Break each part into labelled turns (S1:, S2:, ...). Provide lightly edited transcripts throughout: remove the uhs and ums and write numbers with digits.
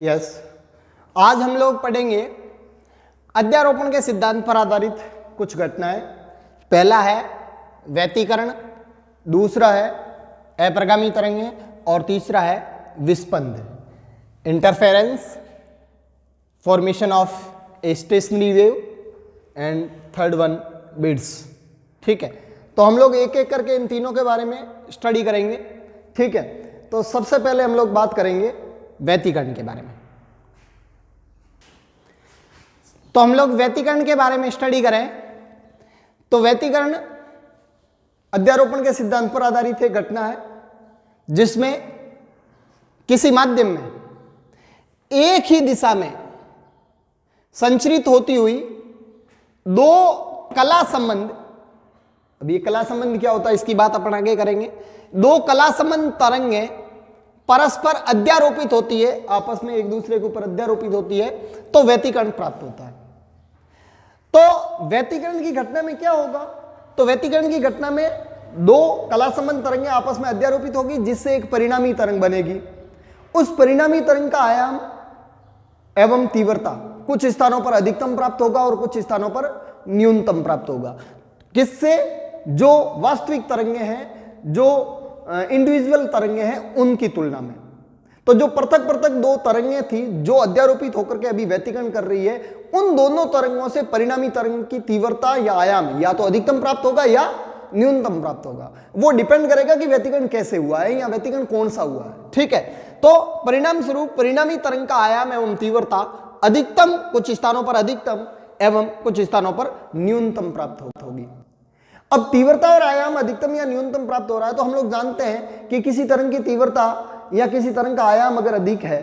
S1: Yes आज हम लोग पढ़ेंगे अध्यारोपण के सिद्धांत पर आधारित कुछ घटनाएं। पहला है व्यतिकरण, दूसरा है अप्रगामी तरंगें और तीसरा है विस्पंद, interference, formation of a stationary wave and third one beats. ठीक है, तो हम लोग एक एक करके इन तीनों के बारे में स्टडी करेंगे। ठीक है, तो सबसे पहले हम लोग बात करेंगे व्यतिकरण के बारे में। तो हम लोग व्यतिकरण के बारे में स्टडी करें तो व्यतिकरण अध्यारोपण के सिद्धांत पर आधारित एक घटना है जिसमें किसी माध्यम में एक ही दिशा में संचरित होती हुई दो कला संबंध, अब ये कला संबंध क्या होता है इसकी बात अपन आगे करेंगे। दो कला संबंध तरंगें परस्पर अध्यारोपित होती है, आपस में एक दूसरे के ऊपर अध्यारोपित होती है, तो व्यतिकरण प्राप्त होता है। तो व्यतिकरण की घटना में क्या होगा? तो व्यतिकरण की घटना में दो कला संबंध तरंगें आपस में अध्यारोपित होगी जिससे एक परिणामी तरंग बनेगी। उस परिणामी तरंग का आयाम एवं तीव्रता कुछ स्थानों पर अधिकतम प्राप्त होगा और कुछ स्थानों पर न्यूनतम प्राप्त होगा, किससे जो वास्तविक तरंगें हैं, जो इंडिविजुअल तरंगें हैं उनकी तुलना में। तो जो पृथक पृथक दो तरंगें थी जो अध्यारोपित होकर के अभी व्यतिकरण कर रही है, उन दोनों तरंगों से परिणामी तरंग की तीव्रता या आयाम या तो अधिकतम प्राप्त होगा या न्यूनतम प्राप्त होगा। वो डिपेंड करेगा कि व्यतिकरण कैसे हुआ है या व्यतिकरण कौन सा हुआ है। ठीक है, तो परिणाम स्वरूप परिणामी तरंग का आयाम एवं तीव्रता अधिकतम कुछ स्थानों पर अधिकतम एवं कुछ स्थानों पर न्यूनतम प्राप्त होगी। अब तीव्रता और आयाम अधिकतम या न्यूनतम प्राप्त हो रहा है तो हम लोग जानते हैं कि किसी तरंग की तीव्रता या किसी तरंग का आयाम अगर अधिक है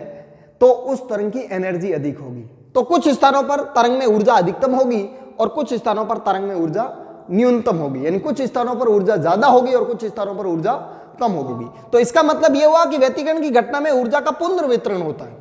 S1: तो उस तरंग की एनर्जी अधिक होगी। तो कुछ स्थानों पर तरंग में ऊर्जा अधिकतम होगी और कुछ स्थानों पर तरंग में ऊर्जा न्यूनतम होगी, यानी कुछ स्थानों पर ऊर्जा ज्यादा होगी और कुछ स्थानों पर ऊर्जा कम होगी। तो इसका मतलब यह हुआ कि व्यतिकरण की घटना में ऊर्जा का पुनर्वितरण होता है,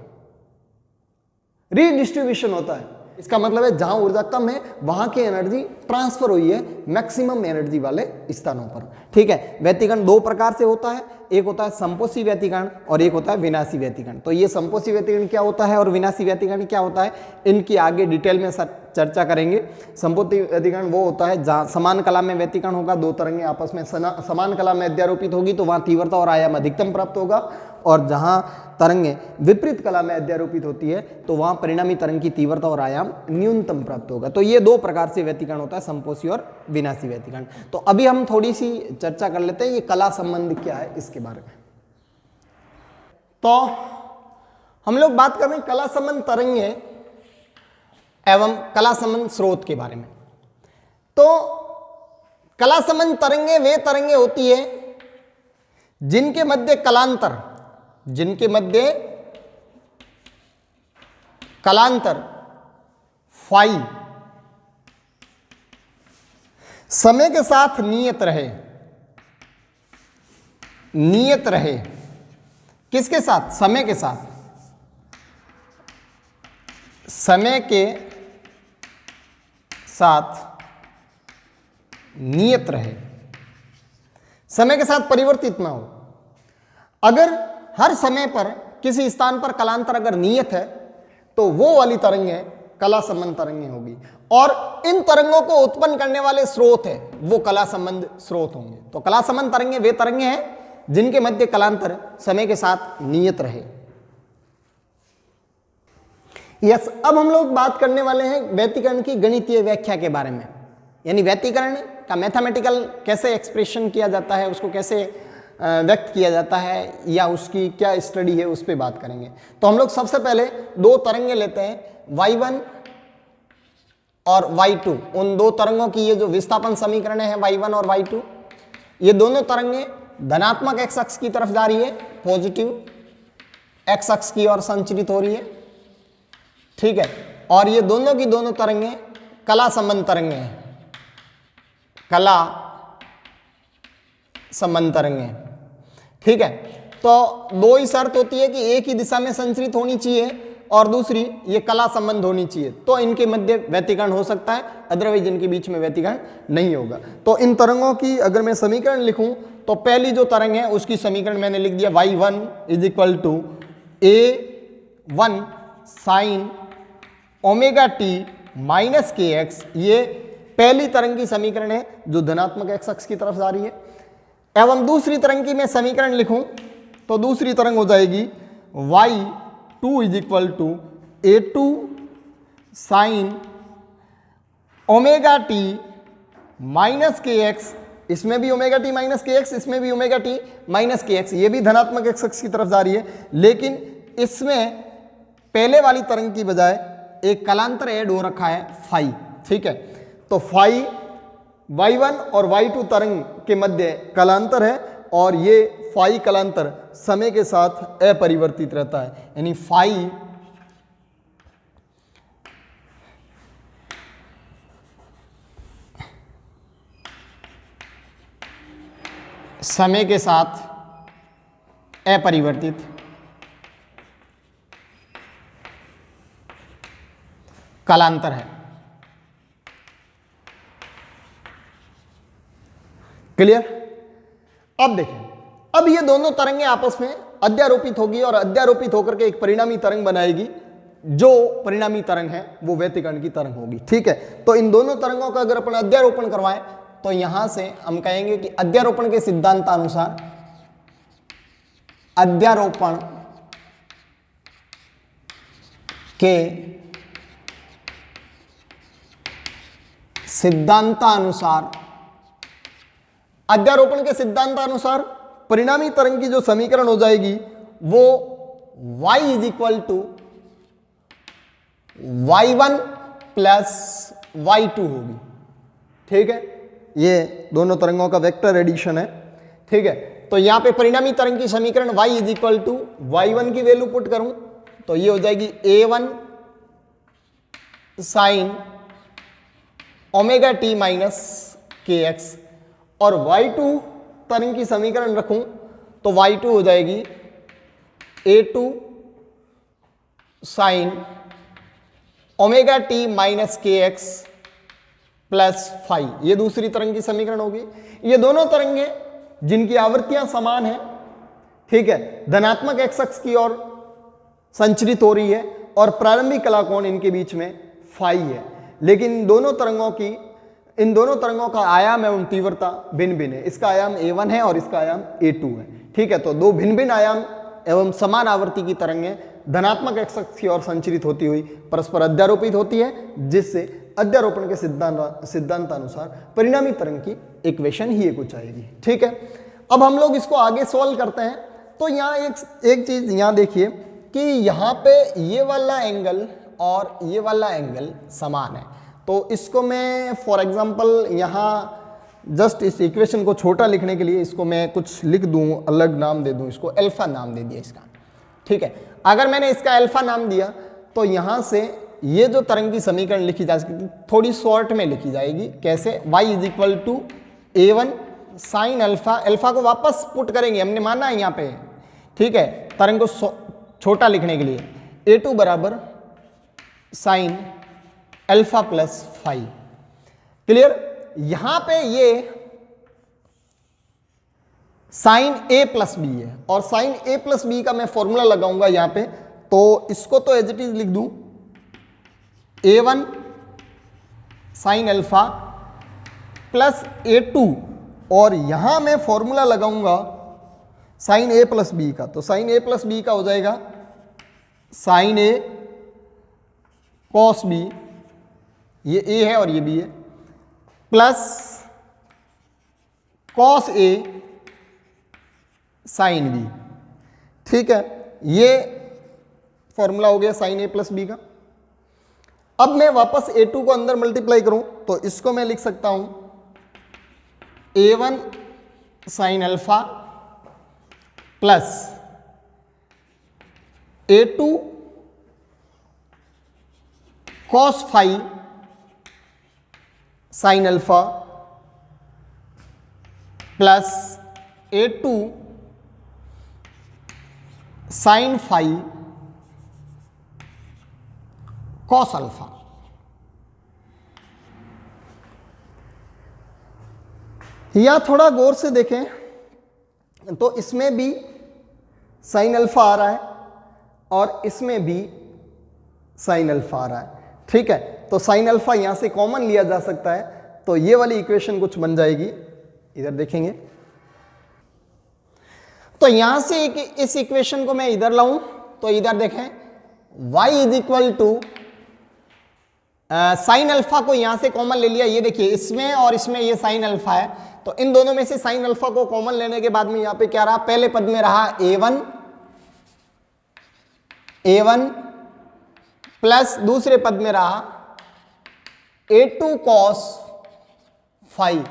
S1: रीडिस्ट्रीब्यूशन होता है। इसका मतलब है जहां ऊर्जा कम है वहां की एनर्जी ट्रांसफर हुई है मैक्सिमम एनर्जी वाले स्थानों पर। ठीक है, व्यतिकरण दो प्रकार से होता है, एक होता है संपोषी व्यतिकरण और एक होता है विनाशी व्यतिकरण। तो ये संपोषी व्यतिकरण क्या होता है और विनाशी व्यतिकरण क्या होता है, इनकी आगे डिटेल में चर्चा करेंगे। संपोषी व्यतिकरण वो होता है जहां समान कला में व्यतिकरण होगा, दो तरंगें आपस में समान कला में अध्यारोपित होगी तो वहां तीव्रता और आयाम अधिकतम प्राप्त होगा, और जहां तरंगें विपरीत कला में अध्यारोपित होती है तो वहां परिणामी तरंग की तीव्रता और आयाम न्यूनतम प्राप्त होगा। तो ये दो प्रकार से व्यतिकरण होता है, संपोषी और विनाशी व्यतिकरण। तो अभी हम थोड़ी सी चर्चा कर लेते हैं ये कला संबंध क्या है इसके बारे में। तो हम लोग बात कर रहे हैं कला संबंध तरंगें एवं कला संबंध स्रोत के बारे में। तो कला संबंध तरंगें वे तरंगें होती है जिनके मध्य कलांतर फाई समय के साथ नियत रहे। किसके साथ? समय के साथ नियत रहे, समय के साथ परिवर्तित ना हो। अगर हर समय पर किसी स्थान पर कलांतर अगर नियत है तो वो वाली तरंगें कला संबंध तरंगें होगी, और इन तरंगों को उत्पन्न करने वाले स्रोत है वो कला संबंध स्रोत होंगे। तो कला संबंध तरंगें वे तरंगें हैं जिनके मध्य कलांतर समय के साथ नियत रहे। यस, अब हम लोग बात करने वाले हैं व्यतिकरण की गणितीय व्याख्या के बारे में, यानी व्यतिकरण का मैथमेटिकल कैसे एक्सप्रेशन किया जाता है, उसको कैसे व्यक्त किया जाता है या उसकी क्या स्टडी है उस पर बात करेंगे। तो हम लोग सबसे पहले दो तरंगें लेते हैं y1 और y2। उन दो तरंगों की ये जो विस्थापन समीकरण है y1 और y2, ये दोनों तरंगें धनात्मक x अक्ष की तरफ जा रही है, पॉजिटिव x अक्ष की ओर संचरित हो रही है। ठीक है, और ये दोनों की दोनों तरंगें कला संबंध तरंगें हैं, कला संबंध तरंगें। ठीक है, तो दो ही शर्त होती है कि एक ही दिशा में संचरित होनी चाहिए और दूसरी ये कला संबंध होनी चाहिए, तो इनके मध्य व्यतिकरण हो सकता है, अदरवाइज इनके बीच में व्यतिकरण नहीं होगा। तो इन तरंगों की अगर मैं समीकरण लिखूं तो पहली जो तरंग है उसकी समीकरण मैंने लिख दिया y1 is equal to a 1 sine omega t minus k x, ये पहली तरंग की समीकरण है जो धनात्मक एक्स अक्ष की तरफ जा रही है। एवं दूसरी तरंग की मैं समीकरण लिखूं तो दूसरी तरंग हो जाएगी y2 is equal to a2 sine omega t minus k x, इसमें भी omega t minus k x, इसमें भी omega t minus k x, ये भी धनात्मक एक्स अक्ष की तरफ जा रही है, लेकिन इसमें पहले वाली तरंग की बजाय एक कलांतर ऐड हो रखा है फाई। ठीक है, तो फाई y1 और y2 तरंग के मध्य कलांतर है और ये फाई कलांतर समय के साथ अपरिवर्तित रहता है, यानी फाई समय के साथ अपरिवर्तित कलांतर है। क्लियर? अब देखें, अब ये दोनों तरंगें आपस में अध्यारोपित होगी और अध्यारोपित होकर के एक परिणामी तरंग बनाएगी, जो परिणामी तरंग है वो व्यतिकरण की तरंग होगी। ठीक है, तो इन दोनों तरंगों का अगर अपन अध्यारोपण करवाएं तो यहां से हम कहेंगे कि अध्यारोपण के सिद्धांतानुसार, अध्यारोपण के सिद्धांतानुसार, अध्यारोपण के सिद्धांतानुसार परिणामी तरंग की जो समीकरण हो जाएगी वो y is equal to y1 plus y2 होगी। ठीक है, ये दोनों तरंगों का वेक्टर एडिशन है। ठीक है, तो यहां पे परिणामी तरंग की समीकरण y is equal to y1 की वैल्यू पुट करूं तो ये हो जाएगी a1 sign omega t minus k x, और y2 तरंग की समीकरण रखूं तो y2 हो जाएगी a2 sine omega t minus k x plus phi, ये दूसरी तरंग की समीकरण होगी। ये दोनों तरंगें जिनकी आवृत्तियां समान हैं, ठीक है, धनात्मक एक्स अक्ष की ओर संचरित हो रही है और प्रारंभिक कला कोण इनके बीच में फाई है, लेकिन इन दोनों तरंगों का आयाम एवं तीव्रता भिन्न भिन्न है। इसका आयाम a1 है और इसका आयाम a2 है। ठीक है, तो दो भिन्न भिन्न आयाम एवं समान आवृत्ति की तरंगें धनात्मक एक्स अक्ष की ओर संचरित होती हुई परस्पर अध्यारोपित होती है, जिससे अध्यारोपण के सिद्धांतानुसार परिणामी तरंग की इक्वेशन ही कुछ आएगी। ठीक है, अब हम लोग इसको आगे सॉल्व करते हैं। तो यहाँ एक चीज यहाँ देखिए कि यहाँ पे ये वाला एंगल और ये वाला एंगल समान है, तो इसको मैं फॉर एग्जांपल यहाँ जस्ट इस इक्वेशन को छोटा लिखने के लिए इसको मैं कुछ लिख दूं, अलग नाम दे दूं, इसको अल्फा नाम दे दिया इसका। ठीक है, अगर मैंने इसका अल्फा नाम दिया तो यहाँ से ये जो तरंग की समीकरण लिखी जा सकती थोड़ी शॉर्ट में लिखी जाएगी। कैसे? y is equal to a1 sine alpha, alpha को वापस पुट करेंगे, हमने माना है यहाँ पे। ठीक है, तरंग को छोटा लिखने के लिए a2 बराबर sine alpha plus phi. Clear? यहां पे ये साइन a प्लस बी है और साइन a प्लस बी का मैं फॉर्मूला लगाऊंगा यहां पे, तो इसको तो एज इट इज लिख दूं a1 sine alpha plus a2, और यहां मैं फॉर्मूला लगाऊंगा साइन a प्लस बी का, तो साइन a प्लस बी का हो जाएगा साइन a कॉस बी, ये a है और ये b है, plus cos a sine b। ठीक है, ये फॉर्मूला हो गया साइन a प्लस बी का। अब मैं वापस a2 को अंदर मल्टीप्लाई करूं तो इसको मैं लिख सकता हूं a1 sine alpha plus a2 cos phi sine alpha plus a2 sine phi cos alpha. या थोड़ा गौर से देखें तो इसमें भी साइन अल्फा आ रहा है और इसमें भी साइन अल्फा आ रहा है। ठीक है, तो साइन अल्फा यहां से कॉमन लिया जा सकता है, तो ये वाली इक्वेशन कुछ बन जाएगी। इधर देखेंगे तो यहां से इस इक्वेशन को मैं इधर लाऊं तो इधर देखें y is equal to sine alpha को यहां से कॉमन ले लिया। ये देखिए इसमें और इसमें ये साइन अल्फा है, तो इन दोनों में से साइन अल्फा को कॉमन लेने के बाद में यहां पे क्या रहा, पहले पद में रहा a1 प्लस दूसरे पद में रहा a2 cos फाई,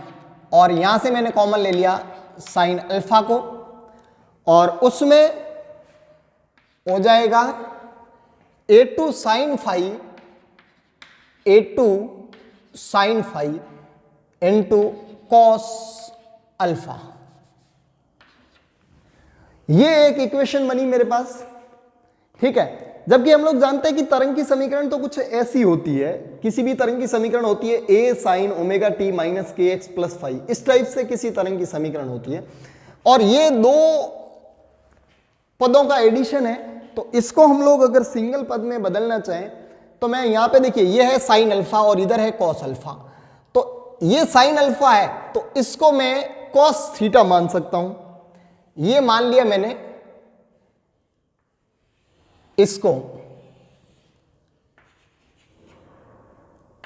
S1: और यहां से मैंने कॉमन ले लिया साइन अल्फा को, और उसमें हो जाएगा a2 sine phi into cos alpha. ये एक इक्वेशन बनी मेरे पास। ठीक है, जबकि हम लोग जानते हैं कि तरंग की समीकरण तो कुछ ऐसी होती है, किसी भी तरंग की समीकरण होती है a sign omega t minus k x plus five, इस टाइप से किसी तरंग की समीकरण होती है, और ये दो पदों का एडिशन है। तो इसको हम लोग अगर सिंगल पद में बदलना चाहें तो मैं यहां पे देखिए ये है साइन अल्फा और इधर है कॉस अल्फा, तो ये साइन अल्फा है तो इसको मैं कॉस थीटा मान सकता हूं। ये मान लिया मैंने, इसको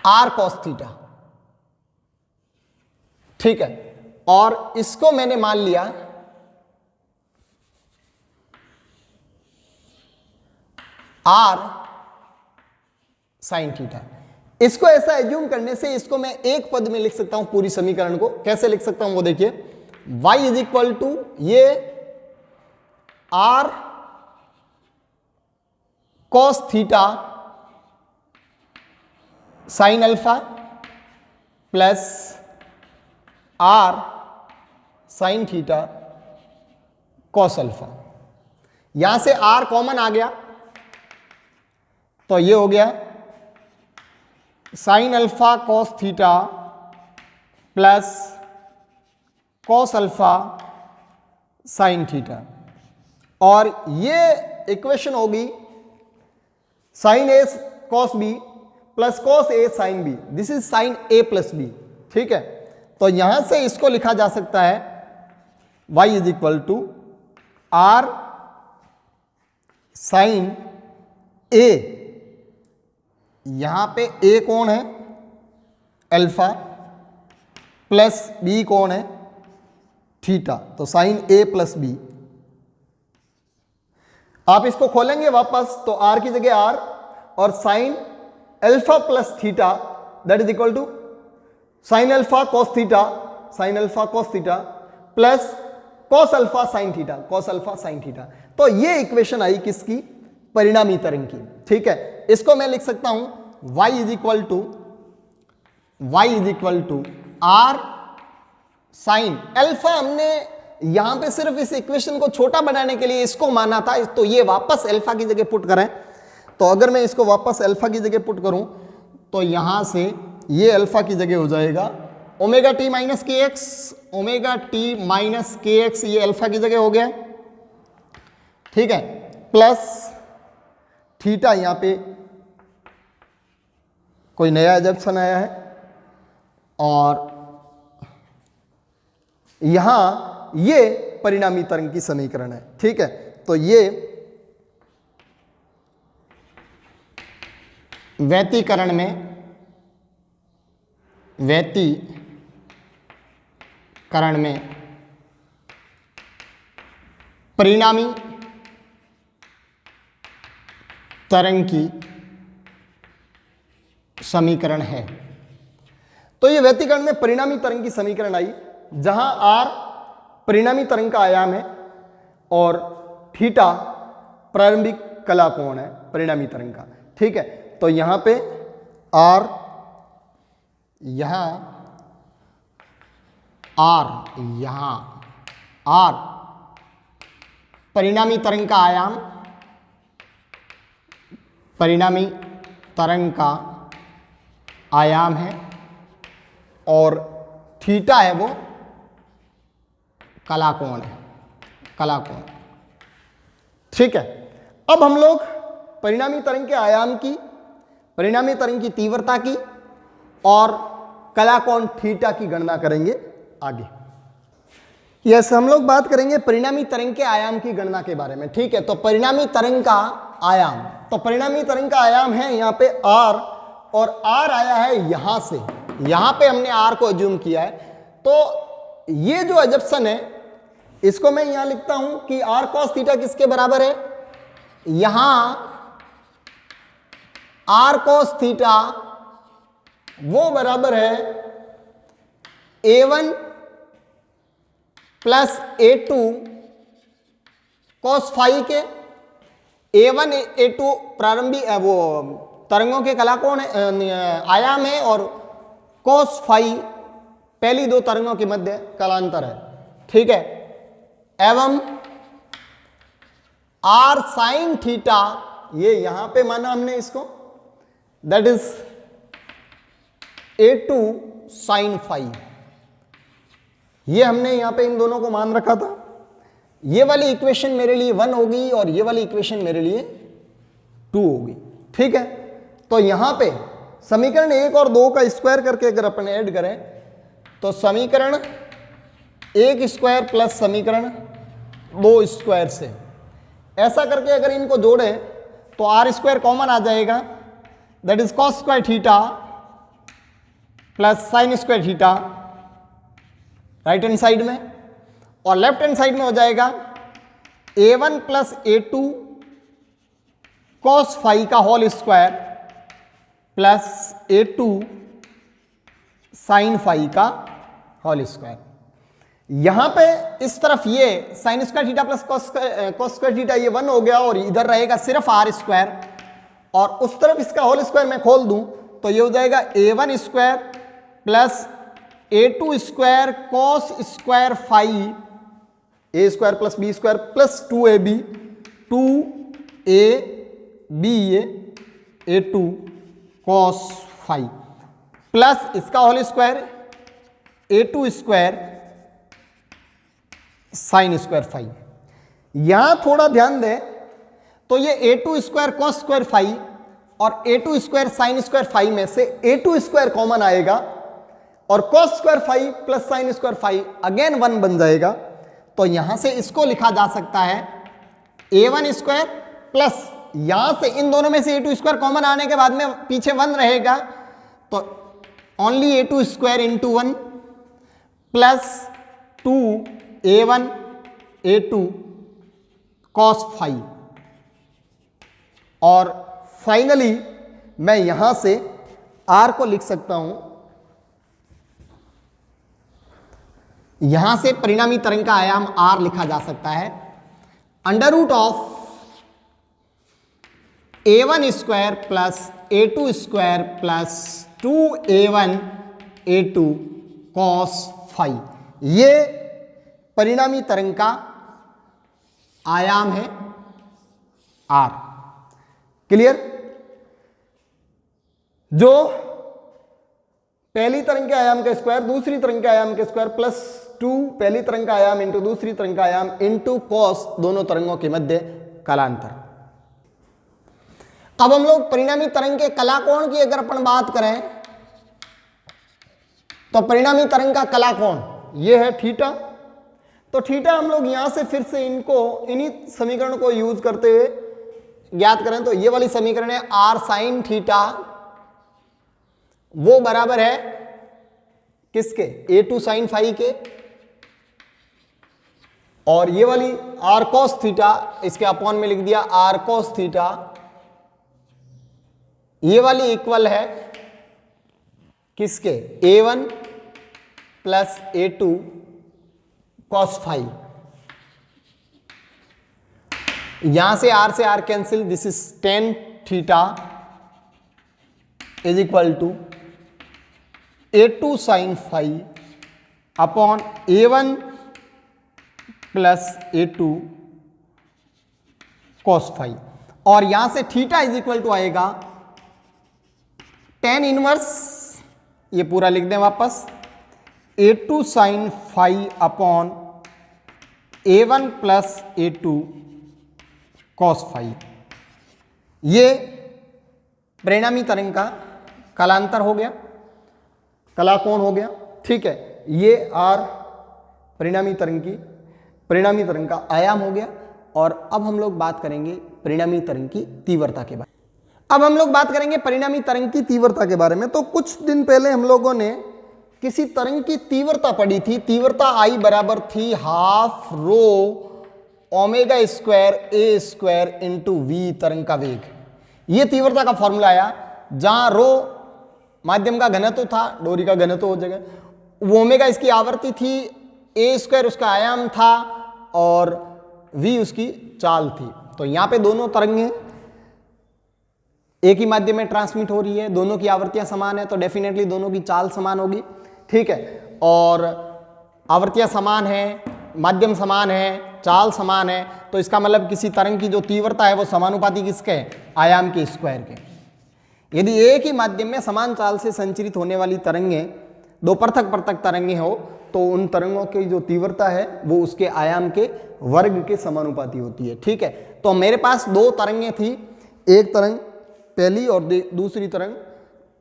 S1: आर कॉस थीटा। ठीक है, और इसको मैंने मान लिया आर साइन थीटा। इसको ऐसा एज्यूम करने से इसको मैं एक पद में लिख सकता हूं पूरी समीकरण को। कैसे लिख सकता हूं वो देखिए, y इज इक्वल टू ये r cos theta sine alpha plus r sine theta cos alpha. यहां से आर कॉमन आ गया तो ये हो गया sine alpha cos theta plus cos alpha sine theta, और ये इक्वेशन होगी sine a cos b plus cos a sine b, this is sine a plus b. ठीक है, तो यहां से इसको लिखा जा सकता है y is equal to r sine a, यहां पे a कौन है अल्फा प्लस b कौन है थीटा, तो साइन a प्लस बी। आप इसको खोलेंगे वापस तो r की जगह r और sine alpha plus theta that is equal to sine alpha cos theta plus cos alpha sine theta, तो ये इक्वेशन आई किसकी, परिणामी तरंग की। ठीक है, इसको मैं लिख सकता हूं y is equal to r sine alpha. हमने यहां पे सिर्फ इस इक्वेशन को छोटा बनाने के लिए इसको माना था, तो ये वापस अल्फा की जगह पुट करें, तो अगर मैं इसको वापस अल्फा की जगह पुट करूं तो यहां से ये अल्फा की जगह हो जाएगा omega t minus k x, ये अल्फा की जगह हो गया। ठीक है, प्लस थीटा, यहां पे कोई नया एजम्पशन आया है, और यहां ये परिणामी तरंग की समीकरण है। ठीक है, तो ये व्यतिकरण में परिणामी तरंग की समीकरण है। तो ये व्यतिकरण में परिणामी तरंग की समीकरण आई, जहां r परिणामी तरंग का आयाम है और थीटा प्रारंभिक कला कोण है परिणामी तरंग का। ठीक है, तो यहां पे r, यहां r परिणामी तरंग का आयाम, परिणामी तरंग का आयाम है, और थीटा है वो कला कोण है, कला कोण। ठीक है, अब हम लोग परिणामी तरंग के आयाम की, परिणामी तरंग की तीव्रता की और कलाकोण थीटा की गणना करेंगे आगे। यस, हम लोग बात करेंगे परिणामी तरंग के आयाम की गणना के बारे में। ठीक है, तो परिणामी तरंग का आयाम, तो परिणामी तरंग का आयाम है यहाँ पे r, और r आया है यहां से, यहां पे हमने r को अज्यूम किया है। तो ये जो एजप्शन है इसको मैं यहां लिखता हूं कि r cos थीटा किसके बराबर है, यहां r cos थीटा वो बराबर है a1 plus a2 cos phi के। a1 a2 प्रारंभिक वो तरंगों के कलाकोण आयाम है, और cos फाई पहली दो तरंगों के मध्य कलांतर है। ठीक है, एवं r sin थीटा, ये यहां पे माना हमने इसको, that is a2 sin phi, ये हमने यहां पे इन दोनों को मान रखा था। ये वाली इक्वेशन मेरे लिए 1 होगी और ये वाली इक्वेशन मेरे लिए 2 होगी। ठीक है, तो यहां पे समीकरण 1 और 2 का स्क्वायर करके अगर अपन ऐड करें तो समीकरण 1 स्क्वायर प्लस समीकरण 2 स्क्वायर से, ऐसा करके अगर इनको जोड़ें तो आर स्क्वायर कॉमन आ जाएगा, that is cos square theta plus sine square theta right hand side में, और लेफ्ट हैंड साइड में हो जाएगा a1 plus a2 cos phi का whole square plus a2 sine phi का होल स्क्वायर। यहां पे इस तरफ ये sine square theta plus cos square theta ये 1 हो गया, और इधर रहेगा सिर्फ आर स्क्वायर, और उस तरफ इसका होल स्क्वायर मैं खोल दूं तो ये हो जाएगा a1 square plus a2 square cos square phi, a square plus b square plus 2ab, 2ab a2 cos phi plus इसका whole square a2 square sine square phi. यहां थोड़ा ध्यान दें तो ये a2 square cos square phi और a2 square sine square phi में से a2 स्क्वायर कॉमन आएगा, और cos square phi plus sine square phi again 1 बन जाएगा। तो यहां से इसको लिखा जा सकता है a1 स्क्वायर प्लस, यहां से इन दोनों में से a2 स्क्वायर कॉमन आने के बाद में पीछे 1 रहेगा, तो only a2 square into 1 plus 2a1 a2 cos phi, और फाइनली मैं यहां से r को लिख सकता हूं, यहां से परिणामी तरंग का आयाम r लिखा जा सकता है under root of a1 square plus a2 square plus 2a1 a2 cos phi. ये परिणामी तरंग का आयाम है r। क्लियर? जो पहली तरंग के आयाम का स्क्वायर दूसरी तरंग के आयाम के स्क्वायर प्लस 2 पहली तरंग का आयाम इंटू दूसरी तरंग का आयाम इंटू कॉस दोनों तरंगों के मध्य कलांतर। अब हम लोग परिणामी तरंग के कलाकोण की अगर अपन बात करें तो परिणामी तरंग का कलाकोण ये है थीटा। तो थीटा हम लोग यहां से फिर से इन्हीं समीकरण को यूज करते हुए ज्ञात करें तो ये वाली समीकरण है r साइन थीटा, वो बराबर है किसके, a2 साइन फाई के, और ये वाली r cos थीटा इसके अपॉन में लिख दिया r cos थीटा, ये वाली इक्वल है किसके, a1 plus a2 cos phi. यहां से r cancel, this is tan theta is equal to a2 sine phi upon a1 plus a2 cos phi, और यहां से थीटा इज इक्वल टू आएगा tan इनवर्स, ये पूरा लिख दें वापस, a2 sine phi upon a1 plus a2 cos phi. ये परिणामी तरंग का कालांतर हो गया, कलाकोण हो गया, ठीक है। ये आर परिणामी तरंग का आयाम हो गया। और अब हम लोग बात करेंगे परिणामी तरंग की तीव्रता के बारे में। अब हम लोग बात करेंगे परिणामी तरंग की तीव्रता के बारे में। तो कुछ दिन पहले हम लोगों ने किसी तरंग की तीव्रता पढ़ी थी। तीव्रता आई बराबर थी half rho omega square a square into v, तरंग का वेग। ये तीव्रता का फॉर्मूला आया, जहां रो माध्यम का घनत्व था, डोरी का घनत्व हो जाएगा, वो ओमेगा इसकी आवर्ती थी, ए स्क्वायर उसका आयाम था और वी उसकी चाल थी। तो यहां पे दोनों तरंगें एक ही माध्यम में ट्रांसमिट हो रही है, दोनों की आवृत्तियां समान है, तो डेफिनेटली दोनों की चाल समान होगी, ठीक है। और आवृत्तियां समान है, माध्यम समान है, चाल समान है, तो इसका मतलब किसी तरंग की जो तीव्रता है वो समानुपाती किसके है? आयाम के स्क्वायर के। यदि एक ही माध्यम में समान चाल से संचरित होने वाली तरंगें दो पृथक पृथक तरंगें हो तो उन तरंगों की जो तीव्रता है वो उसके आयाम के वर्ग के समानुपाती होती है, ठीक है। तो मेरे पास दो तरंगें थी, एक तरंग पहली और दूसरी तरंग,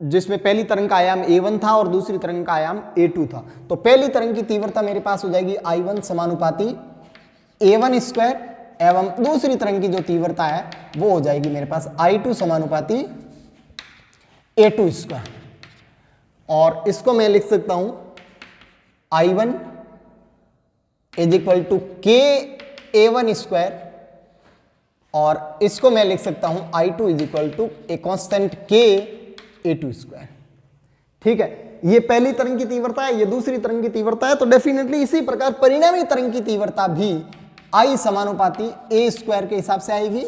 S1: जिसमें पहली तरंग का आयाम a1 था और दूसरी तरंग का आयाम a2 था। तो पहली तरंग की तीव्रता मेरे पास हो जाएगी i1 समानुपाती a1 स्क्वायर एवं दूसरी तरंग की जो तीव्रता है वो हो जाएगी मेरे पास i2 समानुपाती a2 स्क्वायर। और इसको मैं लिख सकता हूं i1 is equal to k a1 square और इसको मैं लिख सकता हूं i2 is equal to a constant k a2 square, ठीक है। ये पहली तरंग की तीव्रता है, ये दूसरी तरंग की तीव्रता है। तो डेफिनेटली इसी प्रकार परिणामी तरंग की तीव्रता भी i समानुपाती a स्क्वायर के हिसाब से आएगी,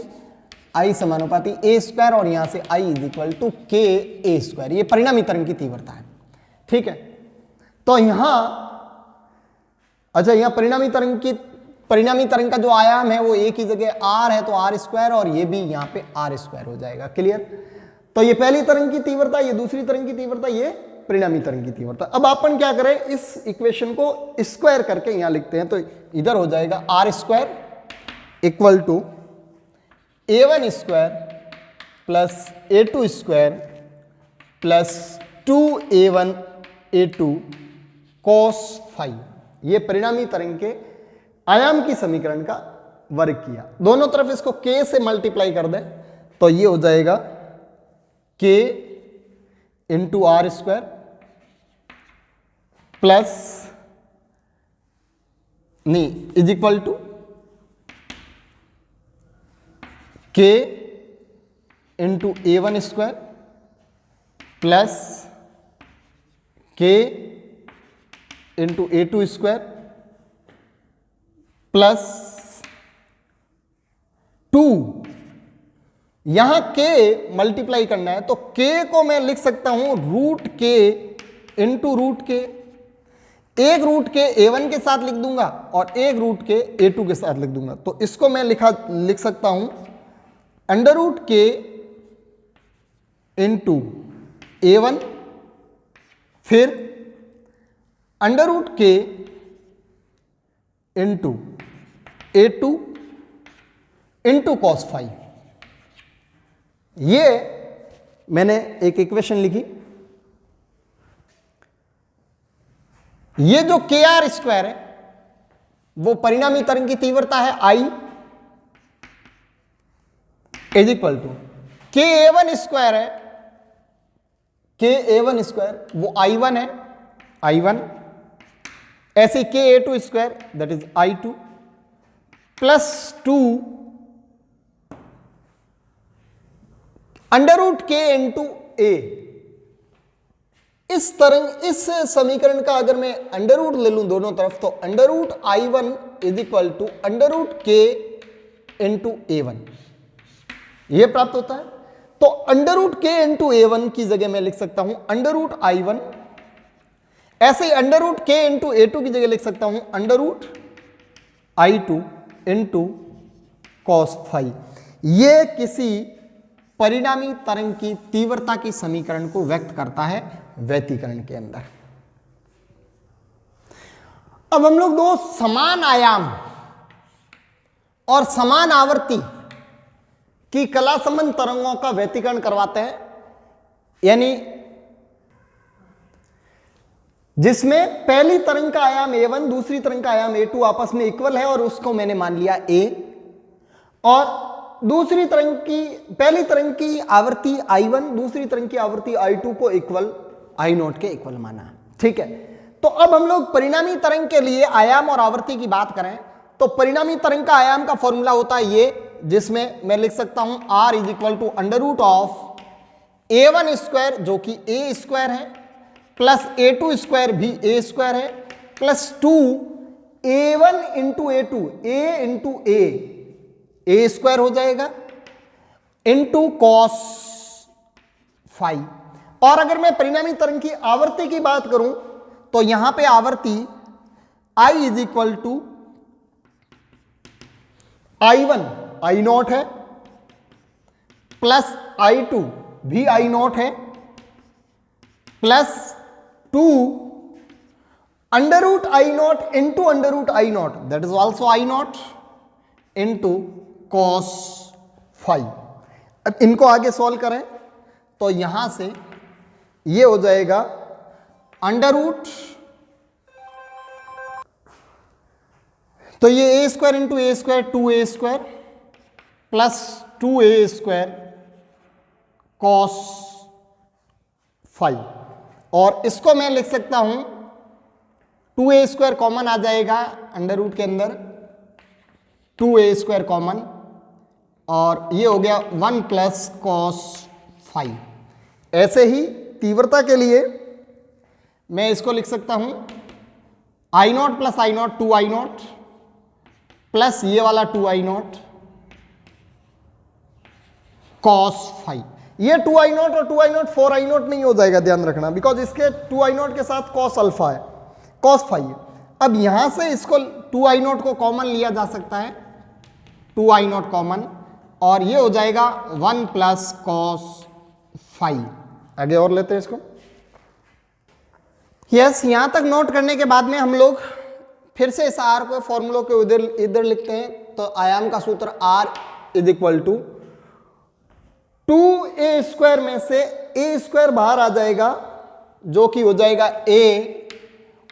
S1: i समानुपाती a स्क्वायर और यहां से i is equal to k a square. ये परिणामी तरंग की तीव्रता है, ठीक है। तो यहां अच्छा, यहां परिणामी तरंग का जो आयाम है वो एक ही जगह r है, तो r स्क्वायर और ये भी यहां पे r स्क्वायर हो जाएगा, क्लियर। तो ये पहली तरंग की तीव्रता, ये दूसरी तरंग की तीव्रता, ये परिणामी तरंग की तीव्रता। अब अपन क्या करें, इस इक्वेशन को स्क्वायर करके यहां लिखते हैं। तो इधर हो जाएगा r square equal to a1 square plus a2 square plus 2a1 a2 cos phi. ये परिणामी तरंग के आयाम की समीकरण का वर्ग किया। दोनों तरफ इसको k से मल्टीप्लाई कर दें तो ये हो जाएगा k into r square plus is equal to k into a1 square plus k into a2 square plus 2। यहां k मल्टीप्लाई करना है तो k को मैं लिख सकता हूं रूट k इंटू रूट के। एक रूट के a1 के साथ लिख दूंगा और एक रूट के a2 के साथ लिख दूंगा। तो इसको मैं लिख सकता हूं अंडर रूट के इंटू a1 फिर अंडर रूट के into a2 into cos phi. ये मैंने एक इक्वेशन लिखी। ये जो के आर स्क्वायर है वो परिणामी तरंग की तीव्रता है आई इज इक्वल टू के ए1 स्क्वायर है, के ए1 स्क्वायर वो I1 है, I1 ऐसे के a two square that is I2 plus 2 under root के इंटू ए। इस समीकरण का अगर मैं अंडर रूट ले लूं दोनों तरफ तो under root I1 is equal to under root के इंटू ए1 यह प्राप्त होता है। तो अंडर रूट के इंटू ए1 की जगह मैं लिख सकता हूं अंडर रूट I1, ऐसे ही अंडर रूट के इंटू ए2 की जगह लिख सकता हूं under root I2 into cos phi. यह किसी परिणामी तरंग की तीव्रता की समीकरण को व्यक्त करता है व्यतिकरण के अंदर। अब हम लोग दो समान आयाम और समान आवर्ती कि कला संबंध तरंगों का व्यतिकरण करवाते हैं, यानी जिसमें पहली तरंग का आयाम a1 दूसरी तरंग का आयाम a2 आपस में इक्वल है और उसको मैंने मान लिया a, और दूसरी तरंग की पहली तरंग की आवृत्ति i1 दूसरी तरंग की आवृत्ति i2 को इक्वल i0 के इक्वल माना। ठीक है, तो अब हम लोग परिणामी तरंग के लिए आयाम और आवृत्ति की बात करें तो परिणामी तरंग का आयाम का फॉर्मूला होता है ये, जिसमें मैं लिख सकता हूं r is equal to under root of a1 square जो कि a स्क्वायर है प्लस a2 स्क्वायर भी a स्क्वायर है plus 2 a1 into a2 a into a square हो जाएगा इंटू कॉस फाई। और अगर मैं परिणामी तरंग की आवर्ती की बात करूं तो यहां पे आवर्ती I is equal to I1 I0 है प्लस I2 भी I0 है plus 2 under root I0 into under root I0 that is also I0 into cos phi. अब इनको आगे सॉल्व करें तो यहां से ये हो जाएगा अंडर रूट, तो ये a square into a square 2a square plus 2a square cos five, और इसको मैं लिख सकता हूं 2a स्क्वायर कॉमन आ जाएगा अंडर रूट के अंदर 2a स्क्वायर कॉमन, और ये हो गया 1 प्लस कॉस फाइव। ऐसे ही तीव्रता के लिए मैं इसको लिख सकता हूं I0 plus I0 2I0 plus ये वाला 2I0 कॉस फाइव। ये 2I0 और 2I0 4I0 नहीं हो जाएगा, ध्यान रखना, बिकॉज इसके 2I0 के साथ कॉस अल्फा है, कॉस फाइव। अब यहां से इसको 2I0 को कॉमन लिया जा सकता है 2I0 कॉमन, और ये हो जाएगा 1 प्लस कॉस फाइव। आगे और लेते हैं इसको। यस, यहां तक नोट करने के बाद में हम लोग फिर से इस आर को फॉर्मूलों के इधर लिखते हैं। तो आयाम का सूत्र r is equal to 2a square में से a स्क्वायर बाहर आ जाएगा जो कि हो जाएगा a,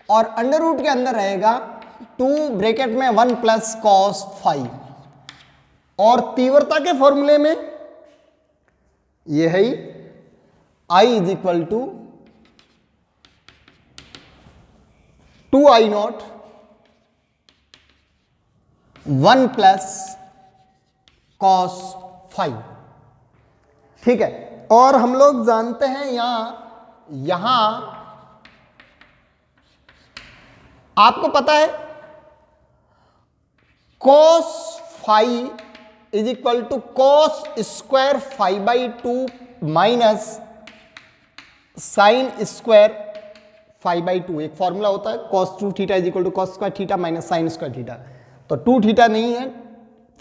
S1: और अंडर रूट के अंदर रहेगा 2 ब्रैकेट में 1 प्लस कॉस फाइव, और तीव्रता के फॉर्मूले में ये है I is equal to 2I0 1 plus cos five. ठीक है, और हम लोग जानते हैं यहां आपको पता है cos five is equal to cos square 5/2 minus sine square 5/2। एक फॉर्मूला होता है cos 2 theta is equal to cos square theta minus sine square theta. तो 2 थीटा नहीं है,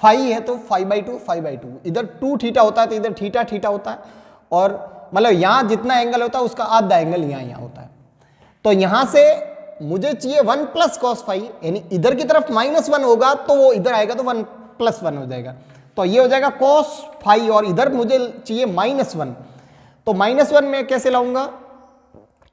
S1: 5 है तो 5/2 इधर 2 थीटा होता है तो इधर थीटा थीटा होता है, और मतलब यहां जितना एंगल होता है उसका आधा एंगल यहां होता है। तो यहां से मुझे चाहिए 1 प्लस कॉस फाइव, यानी इधर की तरफ -1 होगा तो वो इधर आएगा तो 1 + 1 हो जाएगा, तो ये हो जाएगा कॉस फाइव, और इधर मुझे चाहिए -1, तो -1 में कैसे लाऊंगा,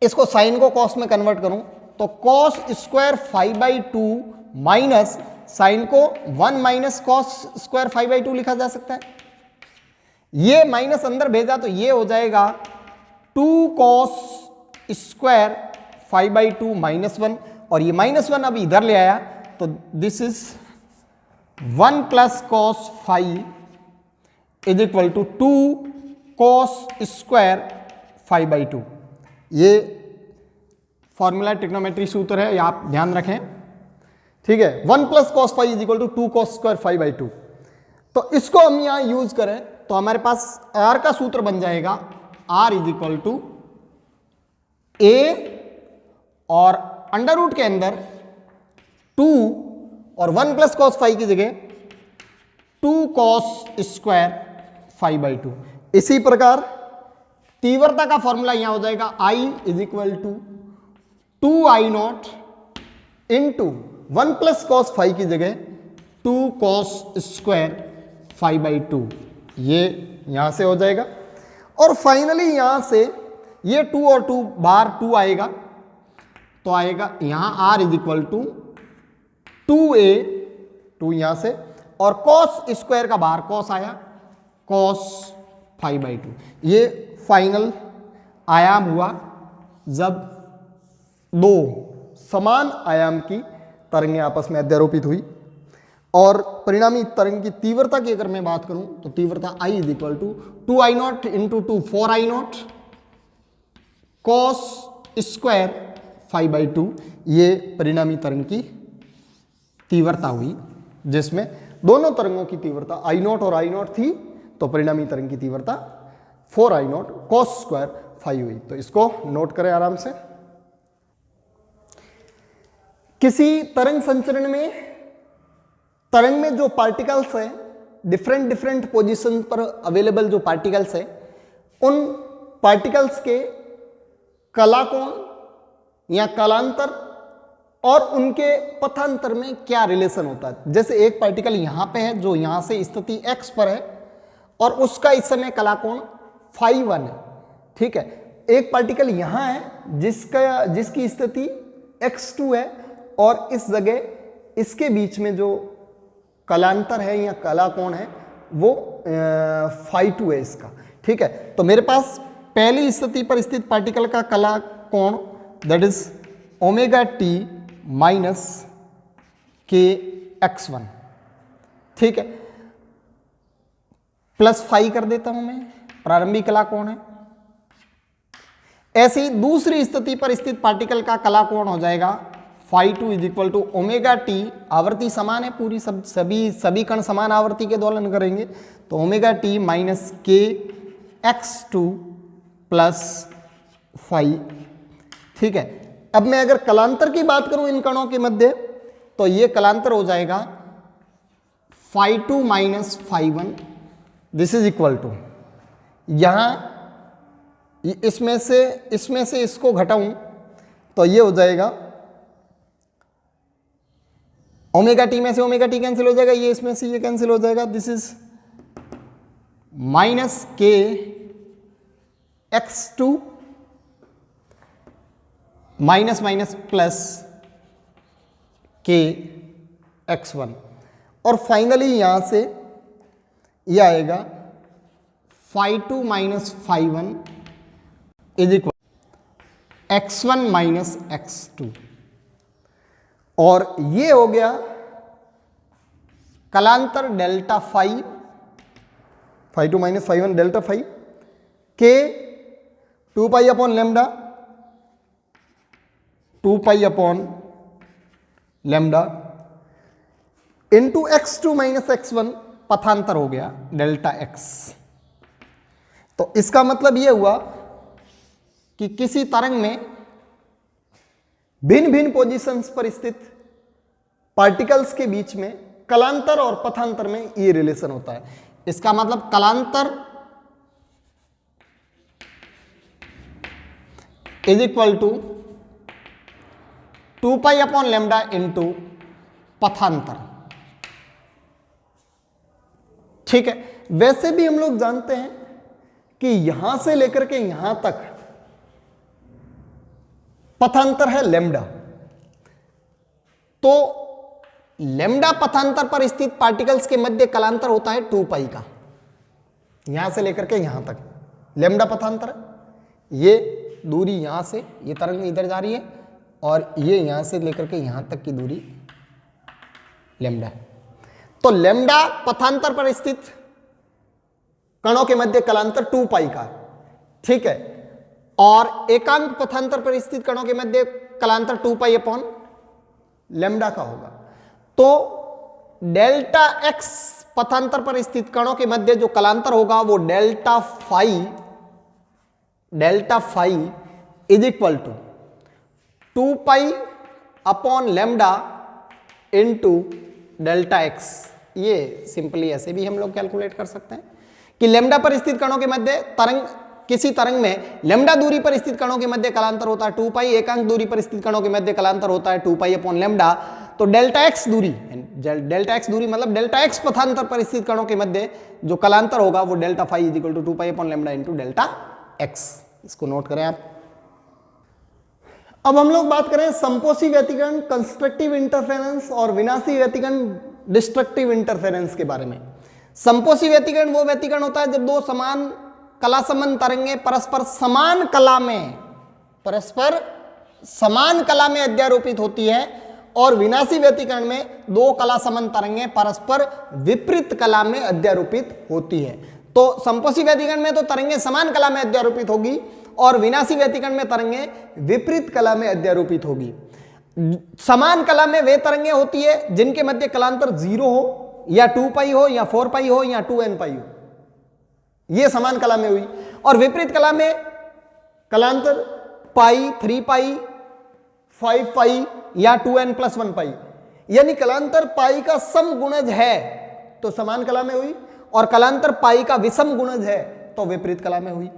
S1: इसको साइन को कॉस में कन्वर्ट करूं तो कॉस स्क्वायर 5/2 माइनस साइन को 1 माइनस कॉस स्क्वायर 5/2 लिखा जा सकता है। ये माइनस अंदर भेजा तो ये हो जाएगा 2 कॉस स्क्वायर 5/2 -1, और ये -1 अब इधर ले आया तो this is 1 plus cos five is equal to 2 cos square 5/2। ये फॉर्मूला ट्रिग्नोमेट्री सूत्र है, ये आप ध्यान रखें। ठीक है, 1 plus cos five is equal to 2 cos square 5/2। तो इसको हम यहां यूज करें तो हमारे पास r का सूत्र बन जाएगा r is equal to a, और अंडर रूट के अंदर 2 और 1 प्लस कॉस फाइव की जगह 2 कॉस स्क्वायर 5/2। इसी प्रकार तीव्रता का फॉर्मूला यहां हो जाएगा I is equal to 2I0 into 1 plus cos five की जगह 2 कॉस स्क्वायर 5/2। ये यहां से हो जाएगा, और फाइनली यहां से ये 2 और 2 बाहर 2 आएगा, तो आएगा यहां r is equal to 2a, 2 यहां से, और कॉस स्क्वायर का बाहर कॉस आया, कॉस 5/2। ये फाइनल आयाम हुआ जब दो समान आयाम की तरंगें आपस में अध्यारोपित हुई। और परिणामी तरंग की तीव्रता की अगर मैं बात करूं तो तीव्रता I is equal to 2I0 into 2 4I0 cos square 5/2। ये परिणामी तरंग की तीव्रता हुई, जिसमें दोनों तरंगों की तीव्रता I0 और I0 थी, तो परिणामी तरंग की तीव्रता 4I0 कॉस स्क्वायर 5 हुई। तो इसको नोट करें आराम से। किसी तरंग संचरण में तरंग में जो पार्टिकल्स है, डिफरेंट डिफरेंट पोजीशन पर अवेलेबल जो पार्टिकल्स है, उन पार्टिकल्स के कलाकोण या कलांतर और उनके पथांतर में क्या रिलेशन होता है। जैसे एक पार्टिकल यहां पे है जो यहां से स्थिति x पर है और उसका इस समय कलाकोण φ1 है, ठीक है। एक पार्टिकल यहां है जिसकी स्थिति x2 है और इस जगह इसके बीच में जो कलांतर है या कलाकोण है वो φ2 है इसका, ठीक है। तो मेरे पास पहली स्थिति पर स्थित पार्टिकल का कलाकोण that is omega t minus k x1, ठीक है, प्लस फाई कर देता हूं मैं, प्रारंभिक कलाकोण है। ऐसी दूसरी स्थिति पर स्थित पार्टिकल का कलाकोण हो जाएगा φ2 is equal to omega t, आवृत्ति समान है पूरी, सभी कण समान आवृत्ति के दोलन करेंगे, तो ओमेगा टी माइनस के x2 प्लस फाई, ठीक है। अब मैं अगर कलांतर की बात करूं इन कणों के मध्य, तो ये कलांतर हो जाएगा φ2 minus φ1, this is equal to, यहां इसमें से इसको घटाऊं तो ये हो जाएगा ओमेगा टी में से ओमेगा टी कैंसिल हो जाएगा, ये इसमें से ये कैंसिल हो जाएगा, दिस इज माइनस के x2 माइनस माइनस प्लस के x1, और फाइनली यहां से ये आएगा φ2 minus φ1 is equal x1 minus x2, और ये हो गया कलांतर delta phi, φ2 minus φ1 delta phi के 2 pi upon lambda, 2 pi upon lambda into x2 minus x1, पथांतर हो गया डेल्टा x। तो इसका मतलब यह हुआ कि किसी तरंग में भिन्न भिन्न पोजीशंस पर स्थित पार्टिकल्स के बीच में कलांतर और पथांतर में ये रिलेशन होता है। इसका मतलब कलांतर is equal to 2 pi upon lambda into पथांतर, ठीक है। वैसे भी हम लोग जानते हैं कि यहां से लेकर के यहां तक पथांतर है लेमडा, तो लेमडा पथांतर पर स्थित पार्टिकल्स के मध्य कलांतर होता है 2 पाई का, यहां से लेकर के यहां तक लेमडा पथांतर है। ये दूरी यहां से, ये तरंग इधर जा रही है और ये यहां से लेकर के यहां तक की दूरी लेमडा है। तो लेमडा पथांतर पर स्थित कणों के मध्य कलांतर 2 पाई का, ठीक है, और एकांक पथांतर पर स्थित कणों के मध्य कलांतर 2 पाई अपॉन लेमडा का होगा। तो डेल्टा x पथांतर पर स्थित कणों के मध्य जो कलांतर होगा वो delta phi is equal to 2 pi upon lambda into delta x। ये सिंपली ऐसे भी हम लोग कैलकुलेट कर सकते हैं कि लेमडा पर स्थित कणों के मध्य किसी तरंग में लेमडा दूरी पर स्थित कणों के मध्य कलांतर होता है 2 पाई, एकांक दूरी पर स्थित कणों के मध्य कलांतर होता है 2 पाई अपॉन लेमडा। तो डेल्टा x दूरी डेल्टा एक्स दूरी मतलब डेल्टा एक्स पथांतर पर स्थित कणों के मध्य जो कलांतर होगा वो delta phi is equal to 2 pi upon lambda into delta x. इसको नोट करें आप। अब हम लोग बात करें संपोषी व्यतिकरण, कंस्ट्रक्टिव इंटरफेरेंस और विनाशी व्यतिकरण, डिस्ट्रक्टिव इंटरफेरेंस के बारे में। संपोषी व्यतिकरण वो व्यतिकरण होता है जब दो समान कला संबंध तरंगें परस्पर समान कला में अध्यारोपित होती है, और विनाशी व्यतिकरण में दो कला संबंध तरंगें परस्पर विपरीत कला में अध्यारोपित होती है। तो संपोषी व्यतिकरण में तो तरंगें समान कला में अध्यारोपित होगी और विनाशी व्यतिकरण में तरंगें विपरीत कला में अध्यारोपित होगी। समान कला में वे तरंगें होती है जिनके मध्य कलांतर 0 हो या 2 पाई हो या 4 पाई हो या 2n पाई हो, ये समान कला में हुई। और विपरीत कला में कलांतर पाई, 3 पाई, 5 पाई या 2n + 1 पाई, यानी कलांतर पाई का सम गुणज है तो समान कला में हुई, और कलांतर पाई का विषम गुणज है तो विपरीत कला में हुई।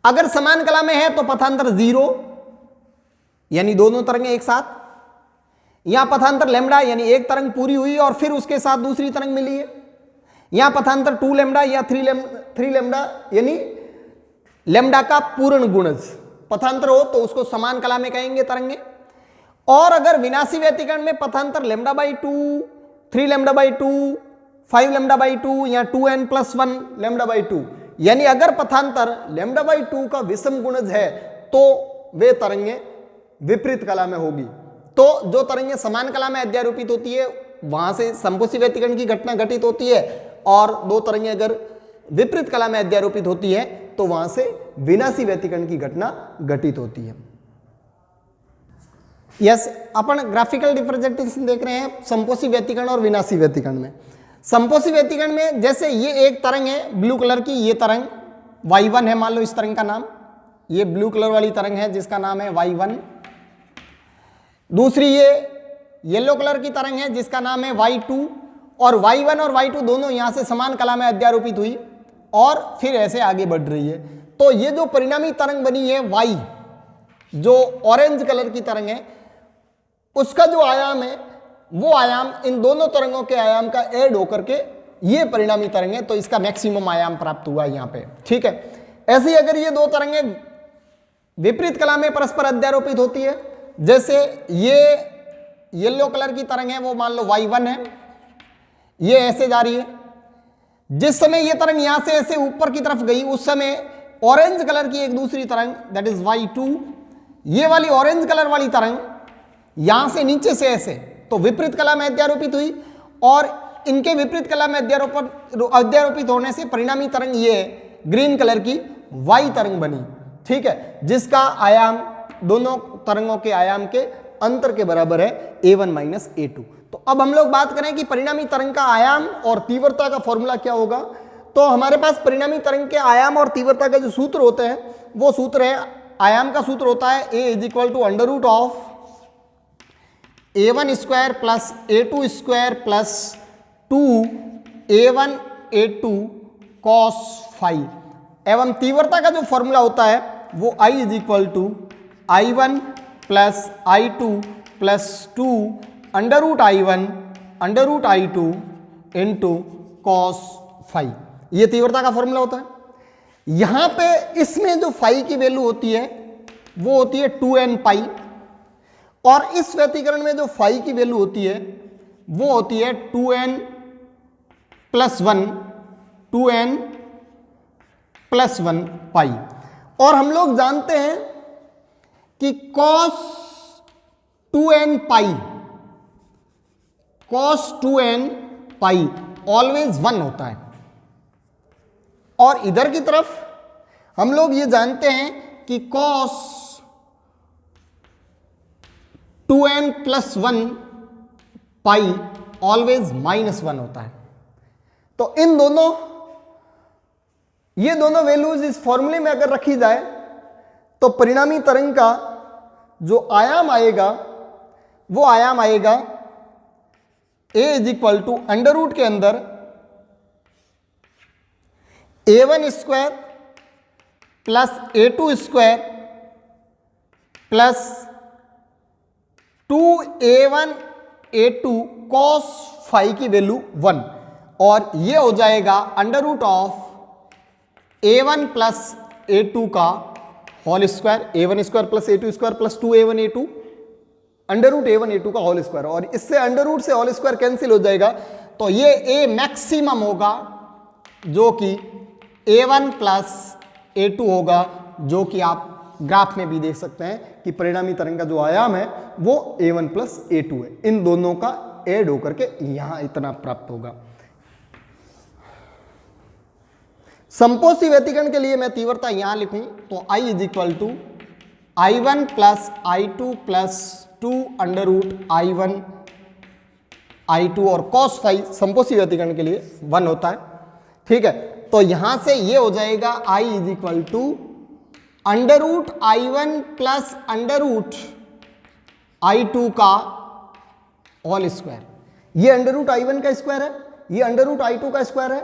S1: अगर समान कला में है तो पथांतर 0 यानी दोनों तरंगें एक साथ, यहां पथांतर लैम्डा यानी एक तरंग पूरी हुई और फिर उसके साथ दूसरी तरंग मिली है, यहां पथांतर 2 लैम्डा या 3 लैम्डा यानी लैम्डा का पूर्ण गुणज पथांतर हो तो उसको समान कला में कहेंगे तरंगे। और अगर विनाशी व्यतिकरण में पथांतर λ/2, 3 λ/2, 5 λ/2 या 2n + 1 λ/2, यानी अगर पथांतर λ/2 का विषम गुणज है तो वे तरंगे विपरीत कला में होगी। तो जो तरंगे समान कला में अध्यारोपित होती है वहां से संपोषी व्यतिकरण की घटना घटित होती है, और दो तरंगे अगर विपरीत कला में अध्यारोपित होती है तो वहां से विनाशी व्यतिकरण की घटना घटित होती है। यस, अपन ग्राफिकल रिप्रेजेंटेशन देख रहे हैं संपोषी व्यतिकरण और विनाशी व्यतिकरण में। संपोषी व्यतिकरण में जैसे ये एक तरंग है ब्लू कलर की, ये तरंग y1 है, मान लो इस तरंग का नाम, ये ब्लू कलर वाली तरंग है जिसका नाम है y1। दूसरी ये येलो कलर की तरंग है जिसका नाम है y2, और y1 और y2 दोनों यहां से समान कला में अध्यारोपित हुई और फिर ऐसे आगे बढ़ रही है। तो ये जो परिणामी तरंग बनी है y, जो ऑरेंज कलर की तरंग है, उसका जो आयाम है वो आयाम इन दोनों तरंगों के आयाम का ऐड होकर के ये परिणामी तरंग है, तो इसका मैक्सिमम आयाम प्राप्त हुआ यहाँ पे। ठीक है, ऐसे ही अगर ये दो तरंगें विपरीत कला में परस्पर अध्यारोपित होती है, जैसे ये येलो कलर की तरंग है वो मान लो y1 है, ये ऐसे जा रही है, जिस समय ये तरंग यहां से ऐसे ऊपर की तरफ गई उस समय ऑरेंज कलर की एक दूसरी तरंग दैट इज y2, ये वाली ऑरेंज कलर वाली तरंग यहां से नीचे से ऐसे तो विपरीत कला में अध्यारोपित हुई, और इनके विपरीत कला में अध्यारोपित होने से परिणामी तरंग ये ग्रीन कलर की y तरंग बनी। ठीक है, जिसका आयाम दोनों तरंगों के आयाम के अंतर के बराबर है a1 - a2। तो अब हम लोग बात करें कि परिणामी तरंग का आयाम और तीव्रता का फॉर्मूला क्या होगा। तो हमारे पास परिणामी तरंग के आयाम और तीव्रता के जो सूत्र होते हैं वो सूत्र है, आयाम का सूत्र होता है a = √of a1² + a2² + 2a1 a2 cos phi, एवं तीव्रता का जो फॉर्मूला होता है वो I = I1 + I2 + 2 √I1 √I2 * cos phi, ये तीव्रता का फॉर्मूला होता है। यहां पे इसमें जो phi की वैल्यू होती है वो होती है 2n पाई, और इस व्यतिकरण में जो phi की वैल्यू होती है वो होती है 2n + 1 2n + 1 पाई। और हम लोग जानते हैं कि cos 2n पाई ऑलवेज 1 होता है, और इधर की तरफ हम लोग ये जानते हैं कि cos 2n + 1 पाई ऑलवेज -1 होता है। तो इन दोनों ये दोनों वैल्यूज इस फॉर्मूले में अगर रखी जाए तो परिणामी तरंग का जो आयाम आएगा वो आयाम आएगा a = अंडर के अंदर a1² + a2² + 2a1 a2 cos phi की वैल्यू 1 और ये हो जाएगा under root of a1 plus a2 का whole square, a1 square plus a2 square plus 2a1 a2 under root a1 a2 का होल स्क्वायर, और इससे अंडर रूट से होल स्क्वायर कैंसिल हो जाएगा, तो ये a मैक्सिमम होगा जो कि a1 प्लस a2 होगा, जो कि आप ग्राफ में भी देख सकते हैं कि परिणामी तरंग का जो आयाम है वो a1 प्लस a2 है। इन दोनों का ऐड होकर के यहां इतना प्राप्त होगा। समपोषी व्यतिकरण के लिए मैं तीव्रता यहां लिखूं तो I is equal to I1 plus I2 plus 2 under root I1 I2 और cos फाई समपोषी व्यतिकरण के लिए 1 होता है। ठीक है, तो यहां से ये हो जाएगा I is equal to under root I1 plus under root I2 का होल स्क्वायर। ये अंडर रूट I1 का स्क्वायर है, ये अंडर रूट I2 का स्क्वायर है,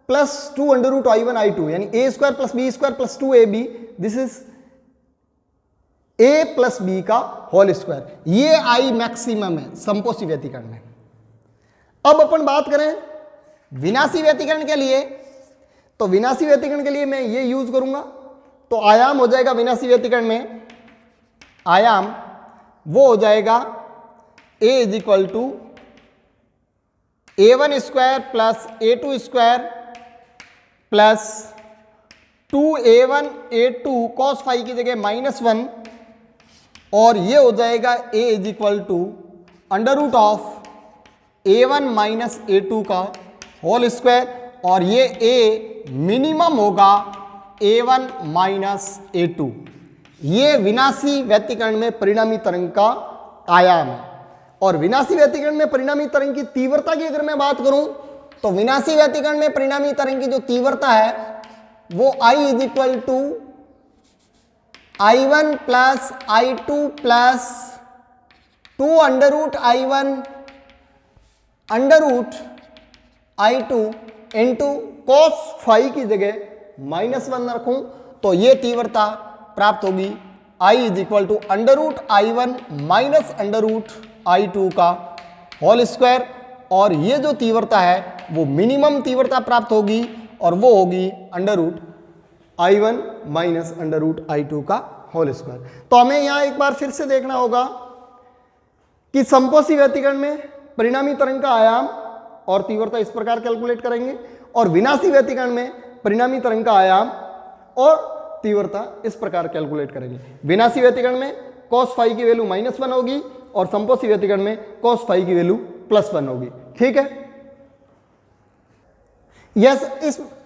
S1: plus 2 under root I1 I2 यानी a square plus b square plus 2ab, this is a plus b का whole square. ये I मैक्सिमम है समपोषी व्यतिकरण में। अब अपन बात करें विनाशी व्यतिकरण के लिए, तो विनाशी व्यतिकरण के लिए मैं ये यूज करूंगा, तो आयाम हो जाएगा विनाशी व्यतिकरण में, आयाम वो हो जाएगा a is equal to a1 square plus a2 square plus 2a1 a2 cos phi की जगह -1, और ये हो जाएगा a is equal to under root of a1 minus a2 का होल स्क्वायर, और ये a मिनिमम होगा a1 माइनस a2। ये विनाशी व्यतिकरण में परिणामी तरंग का आयाम है। और विनाशी व्यतिकरण में परिणामी तरंग की तीव्रता की अगर मैं बात करूं तो विनाशी व्यतिकरण में परिणामी तरंग की जो तीव्रता है वो I is equal to I1 plus I2 plus 2 under root I1 under root I2 into cos phi की जगह -1 रखूं तो ये तीव्रता प्राप्त होगी I is equal to under root I1 minus under root I2 का होल स्क्वायर, और ये जो तीव्रता है वो मिनिमम तीव्रता प्राप्त होगी और वो होगी under root I1 minus under root I2 का होल स्क्वायर। तो हमें यहां एक बार फिर से देखना होगा कि समपोषी व्यतिकरण में परिणामी तरंग का आयाम और तीव्रता इस प्रकार कैलकुलेट करेंगे, और विनाशी व्यतिकरण में परिणामी तरंग का आयाम और तीव्रता इस प्रकार कैलकुलेट करेंगे। विनाशी व्यतिकरण में cos फाई की वैल्यू -1 होगी और समपोषी व्यतिकरण में cos फाई की वैल्यू +1 होगी। ठीक है, यस,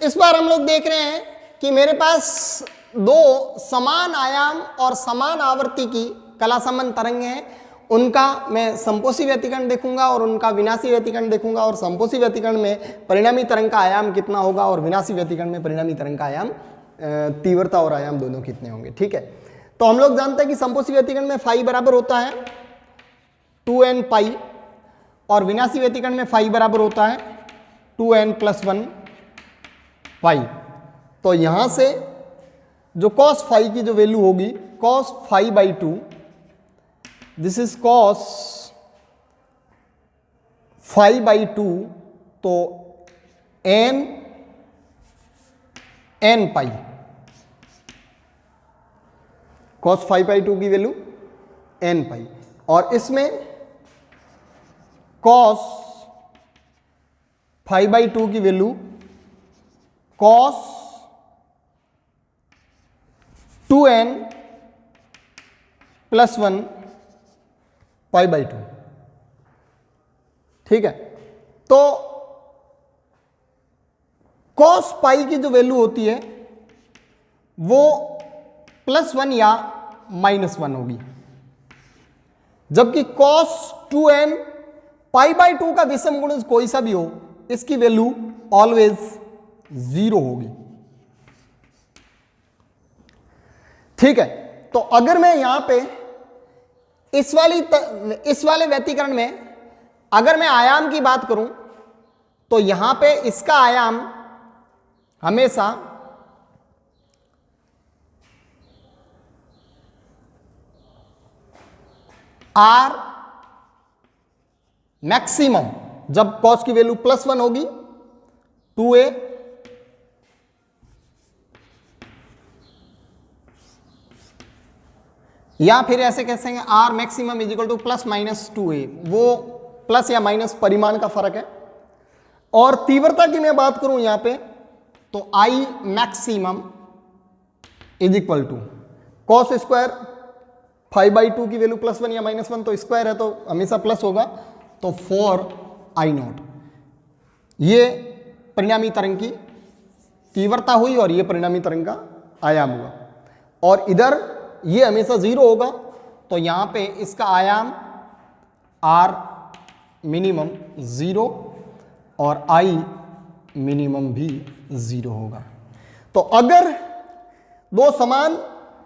S1: इस बार हम लोग देख रहे हैं कि मेरे पास दो समान आयाम और समान आवर्ती की कला संबंध तरंगे हैं, उनका मैं समपोषी व्यतिकरण देखूंगा और उनका विनाशी व्यतिकरण देखूंगा, और समपोषी व्यतिकरण में परिणामी तरंग का आयाम कितना होगा और विनाशी व्यतिकरण में परिणामी तरंग का आयाम तीव्रता और आयाम दोनों कितने होंगे। ठीक है, तो हम लोग जानते हैं कि समपोषी व्यतिकरण में फाई बराबर होता है 2n पाई और विनाशी व्यतिकरण में फाई बराबर होता है 2n + 1 पाई। तो यहां से जो cos फाई की जो वैल्यू होगी cos phi by 2, this is cos phi by 2, तो n pi, cos phi by 2 की वैल्यू n पाई, और इसमें cos फाई बाई 2 की value cos 2n + 1 pi by 2। ठीक है, तो cos पाई की जो वैल्यू होती है वो +1 या -1 होगी, जबकि cos 2n पाई बाई 2 का विषम गुणज कोई सा भी हो इसकी वैल्यू ऑलवेज 0 होगी। ठीक है, तो अगर मैं यहां पे इस वाले व्यतिकरण में अगर मैं आयाम की बात करूं तो यहां पे इसका आयाम हमेशा r मैक्सिमम जब कॉस की वैल्यू +1 होगी 2a, या फिर ऐसे कह सकेंगे R maximum is equal to ±2a, वो प्लस या माइनस परिमाण का फर्क है। और तीव्रता की मैं बात करूं यहां पे तो I maximum is equal to cos square 5/2 की वैल्यू +1 या -1, तो स्क्वायर है तो हमेशा प्लस होगा, तो 4I0। ये परिणामी तरंग की तीव्रता हुई और ये परिणामी तरंग का आयाम हुआ। और इधर ये हमेशा 0 होगा, तो यहां पे इसका आयाम R मिनिमम 0 और I मिनिमम भी 0 होगा। तो अगर दो समान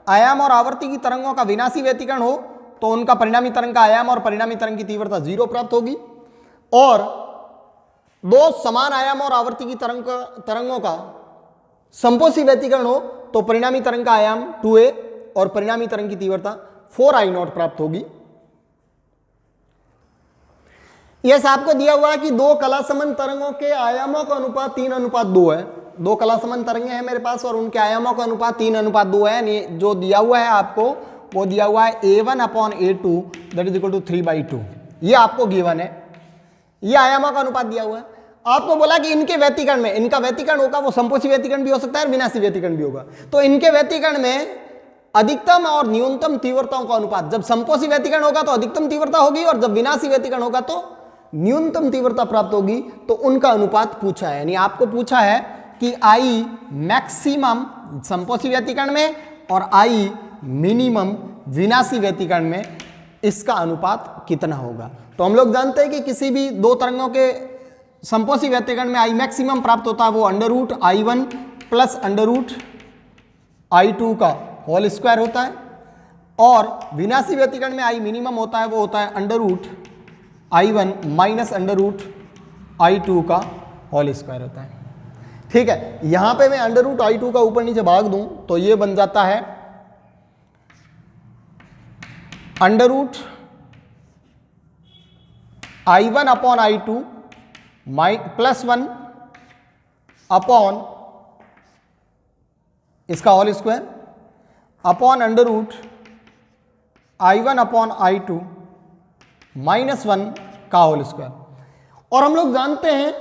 S1: आयाम और आवर्ती की तरंगों का विनाशी व्यतिकरण हो तो उनका परिणामी तरंग का आयाम और परिणामी तरंग की तीव्रता 0 प्राप्त होगी। और दो समान आयाम और आवर्ती की तरंगों का संपोषी व्यतिकरण हो तो परिणामी तरंग का आयाम 2a और परिणामी तरंग की तीव्रता 4I0 प्राप्त होगी। यह आपको दिया हुआ है कि दो कलासमान तरंगों के आयामों का अनुपात 3:2 है। दो कलासमान तरंगें हैं मेरे पास और उनके आयामों का अनुपात 3:2 है। जो दिया हुआ है आपको वो दिया हुआ है A1/A2 that is equal to 3/2। ये आपको गिवन है, ये आयामों का अनुपात दिया हुआ है। आपको बोला कि इनके व्यतिकरण में, इनका व्यतिकरण होगा वो संपोषी व्यतिकरण भी हो सकता है और विनाशी व्यतिकरण भी होगा। तो इनके व्यतिकरण में अधिकतम और न्यूनतम तीव्रताओं का अनुपात, जब संपोषी व्यतिकरण होगा तो अधिकतम तीव्रता होगी और जब विनाशी व्यतिकरण होगा तो न्यूनतम तीव्रता प्राप्त होगी। तो उनका अनुपात पूछा है, यानी आपको पूछा है कि आई मैक्सिमम संपोषी व्यतिकरण में और आई मिनिमम विनाशी व्यतिकरण में इसका अनुपात कितना होगा। तो हम लोग जानते हैं कि किसी भी दो तरंगों के संपोषी व्यतिकरण में आई मैक्सिमम प्राप्त होता है वो √I1 प्लस √I2 का होल स्क्वायर होता है, और विनाशी व्यतिकरण में आई मिनिमम होता है वो होता है √I1 माइनस √I2 का होल स्क्वायर होता है। ठीक है, यहां पे मैं √I2 का ऊपर नीचे भाग दूं तो ये बन जाता है √I1/I2 +1 अपॉन इसका होल स्क्वायर अपॉन √I1/I2 -1 का होल स्क्वायर। और हम लोग जानते हैं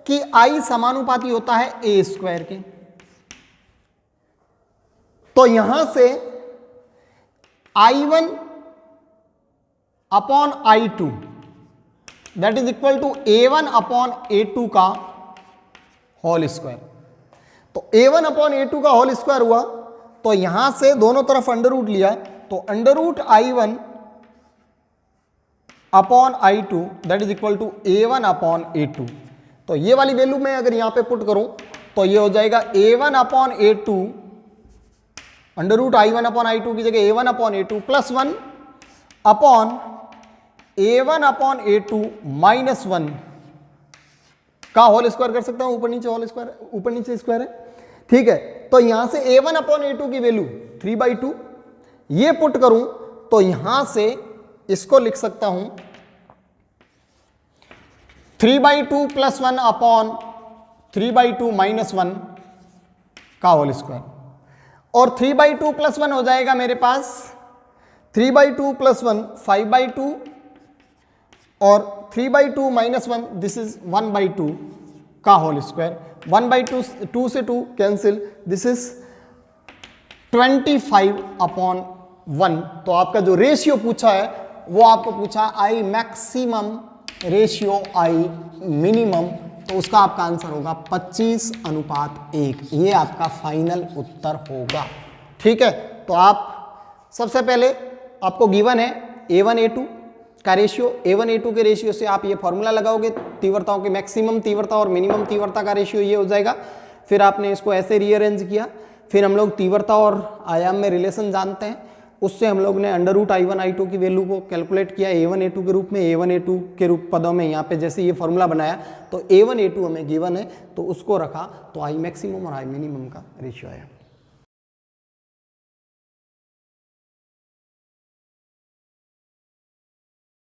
S1: कि I समानुपाती होता है a स्क्वायर के, तो यहां से I1/I2 that is equal to A1/A2 का होल स्क्वायर। तो A1/A2 का होल स्क्वायर हुआ, तो यहां से दोनों तरफ अंडर लिया तो √I1/I2 that is equal to A1/A2। तो ये वाली वैल्यू मैं अगर यहां पे पुट करूं तो ये हो जाएगा A1/A2 √I1/I2 की जगह A1/A2 +1 अपॉन A1/A2 -1 का होल स्क्वायर कर सकता हूं, ऊपर नीचे होल स्क्वायर, ऊपर नीचे स्क्वायर है। ठीक है, तो यहां से A1/A2 की वैल्यू 3/2 ये पुट करूं तो यहां से इसको लिख सकता हूं 3/2 +1 अपॉन 3/2 -1 का होल स्क्वायर। और 3/2 +1 हो जाएगा मेरे पास 3/2 +1 5/2 और 3/2 -1 दिस इज 1/2 का होल स्क्वायर। 1/2 2 से 2 कैंसिल, दिस इज 25/1। तो आपका जो रेशियो पूछा है वो आपको पूछा I maximum ratio I minimum, तो उसका आपका आंसर होगा 25:1। ये आपका फाइनल उत्तर होगा। ठीक है, तो आप सबसे पहले आपको गिवन है A1/A2 का रेशियो, A1/A2 के रेशियो से आप ये फॉर्मूला लगाओगे, तीव्रताओं की मैक्सिमम तीव्रता और मिनिमम तीव्रता का रेशियो ये हो जाएगा। फिर आपने इसको ऐसे रीअरेंज किया, फिर हम लोग तीव्रता और आयाम में रिलेशन जानते हैं, उससे हम लोग ने √I1/I2 की वैल्यू को कैलकुलेट किया A1/A2 के रूप में। A1/A2 के रूप पदों में यहाँ पे जैसे ये फॉर्मूला बनाया तो A1/A2 हमें गिवन है तो उसको रखा, तो आई मैक्सिमम और आई मिनिमम का रेशियो आया।